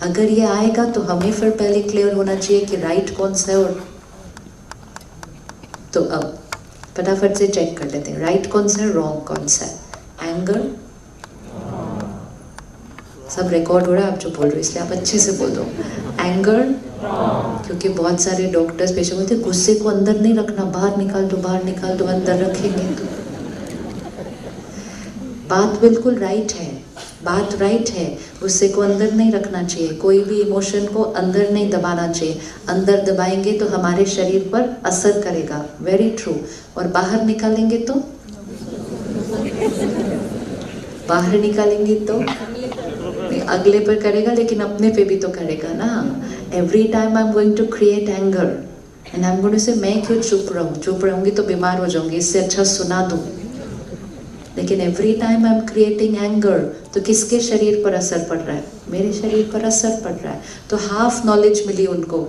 अगर ये आएगा तो हमें फिर पहले क्लियर होना चाहिए कि राइट कौन सा है। और तो अब फटाफट से चेक कर लेते हैं, राइट कौन सा है, रॉन्ग कौन सा है। एंगर, सब रिकॉर्ड हो रहा है, आप जो बोल रहे हो इसलिए आप अच्छे से बोल दो। एंगर, क्योंकि बहुत सारे डॉक्टर्स पेशेंट बोलते हैं गुस्से को अंदर नहीं रखना, बाहर निकाल दो, बाहर निकाल दो, अंदर रखेंगे तो। बात बिल्कुल राइट है, बात राइट है, गुस्से को अंदर नहीं रखना चाहिए, कोई भी इमोशन को अंदर नहीं दबाना चाहिए। अंदर दबाएंगे तो हमारे शरीर पर असर करेगा, वेरी ट्रू। और बाहर निकालेंगे तो, बाहर निकालेंगे तो अगले पर करेगा, लेकिन अपने पे भी तो करेगा ना। Every time I am going to create anger and I am going to say मैं क्यों चुप रहूं, चुप रहूंगी तो बीमार हो जाऊंगी, इससे अच्छा सुना दूं। लेकिन every time I am creating anger, तो किसके शरीर पर असर पड़ रहा है, मेरे शरीर पर असर पड़ रहा है। तो हाफ नॉलेज मिली उनको,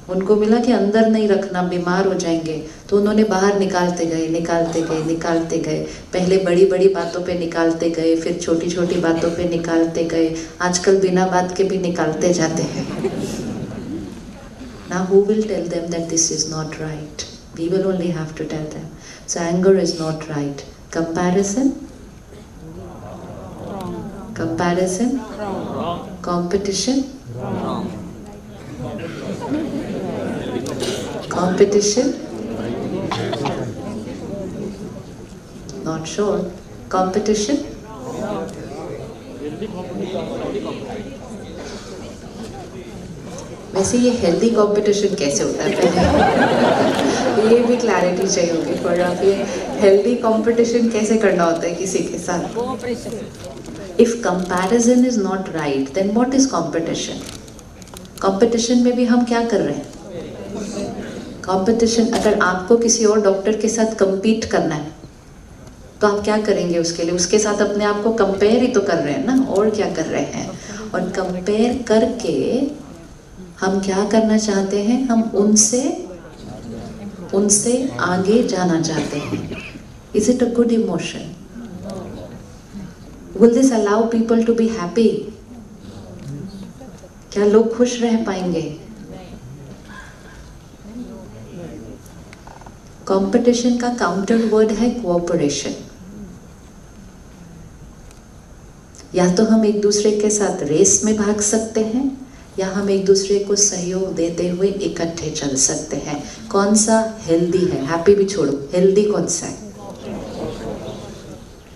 उनको मिला कि अंदर नहीं रखना, बीमार हो जाएंगे, तो उन्होंने बाहर निकालते गए, निकालते गए, निकालते गए। पहले बड़ी बड़ी बातों पे निकालते गए, फिर छोटी छोटी बातों पे निकालते गए, आजकल बिना बात के भी निकालते जाते हैं। Now who will tell them that this is not right? We will only have to tell them. So anger is not right. Comparison? Comparison? Competition? Competition? Not sure. Competition? वैसे ये हेल्दी कंपटीशन कैसे होता है पहले ये भी clarity चाहिए होगी। पर आप ये हेल्दी कंपटीशन कैसे करना होता है किसी के साथ? If comparison is not right then what is competition? Competition में भी हम क्या कर रहे हैं? कंपटीशन, अगर आपको किसी और डॉक्टर के साथ compete करना है तो आप क्या करेंगे उसके लिए? उसके साथ अपने आप को कंपेयर ही तो कर रहे हैं ना, और क्या कर रहे हैं? और कंपेयर करके हम क्या करना चाहते हैं? हम उनसे आगे जाना चाहते हैं। Is it a good emotion? Will this allow people to be happy? क्या लोग खुश रह पाएंगे? कंपटीशन का काउंटर वर्ड है कोऑपरेशन। या तो हम एक दूसरे के साथ रेस में भाग सकते हैं, या हम एक दूसरे को सहयोग देते हुए इकट्ठे चल सकते हैं। कौन सा हेल्दी है? हैप्पी भी छोड़ो, हेल्दी कौन सा है?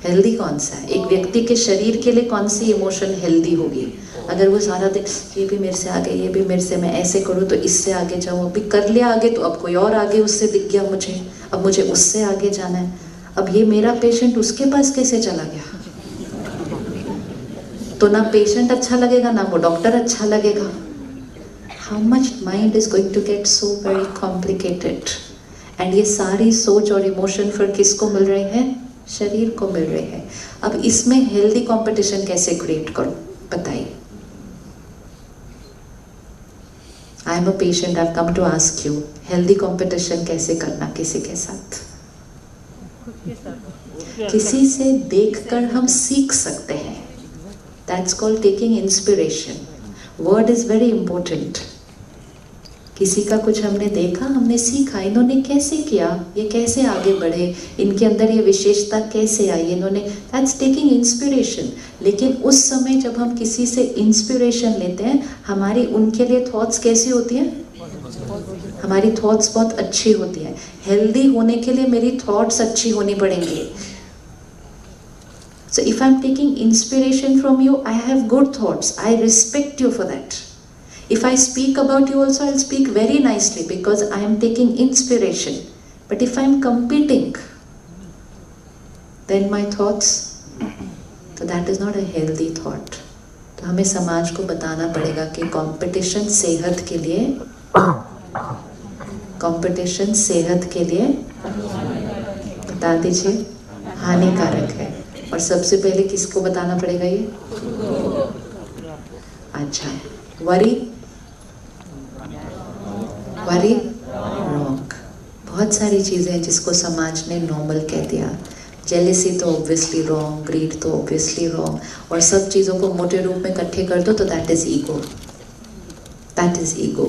हेल्दी कौन सा है? एक व्यक्ति के शरीर के लिए कौन सी इमोशन हेल्दी होगी? अगर वो सारा दिन ये भी मेरे से आगे, ये भी मेरे से, मैं ऐसे करूँ तो इससे आगे जाऊँ, अभी कर लिया आगे तो अब कोई और आगे उससे दिख गया मुझे, अब मुझे उससे आगे जाना है, अब ये मेरा पेशेंट उसके पास कैसे चला गया? तो ना पेशेंट अच्छा लगेगा ना वो डॉक्टर अच्छा लगेगा। How much mind is going to get so very complicated. And ये सारी सोच और इमोशन फिर किसको मिल रहे हैं? शरीर को मिल रहे हैं। अब इसमें हेल्दी कंपटीशन कैसे क्रिएट करूं बताइए? I am a patient, I have come to ask you, healthy competition कैसे करना किसी के साथ? किसी से देखकर हम सीख सकते हैं। That's called taking inspiration. Word is very important. किसी का कुछ हमने देखा, हमने सीखा, इन्होंने कैसे किया, ये कैसे आगे बढ़े, इनके अंदर ये विशेषता कैसे आई, इन्होंने, that's taking inspiration. लेकिन उस समय जब हम किसी से इंस्पिरेशन लेते हैं, हमारी उनके लिए थॉट्स कैसी होती हैं? हमारी थॉट्स बहुत अच्छी होती हैं। हेल्दी होने के लिए मेरी थॉट्स अच्छी होनी पड़ेंगी। So if I'm taking inspiration from you, I have good thoughts. I respect you for that. If I speak about you also, I'll speak very nicely because I am taking inspiration. But if I'm competing, then my thoughts, so that is not a healthy thought. तो हमें समाज को बताना पड़ेगा कि competition सेहत के लिए, कंपटीशन सेहत के लिए बता दीजिए हानिकारक है। और सबसे पहले किसको बताना पड़ेगा ये? अच्छा, वरी रॉन्ग। बहुत सारी चीजें जिसको समाज ने नॉर्मल कह दिया, जेलेसी तो ऑब्वियसली रॉन्ग, ग्रीड तो ऑब्वियसली रॉन्ग, और सब चीज़ों को मोटे रूप में इकट्ठे कर दो तो that is ego, that is ego.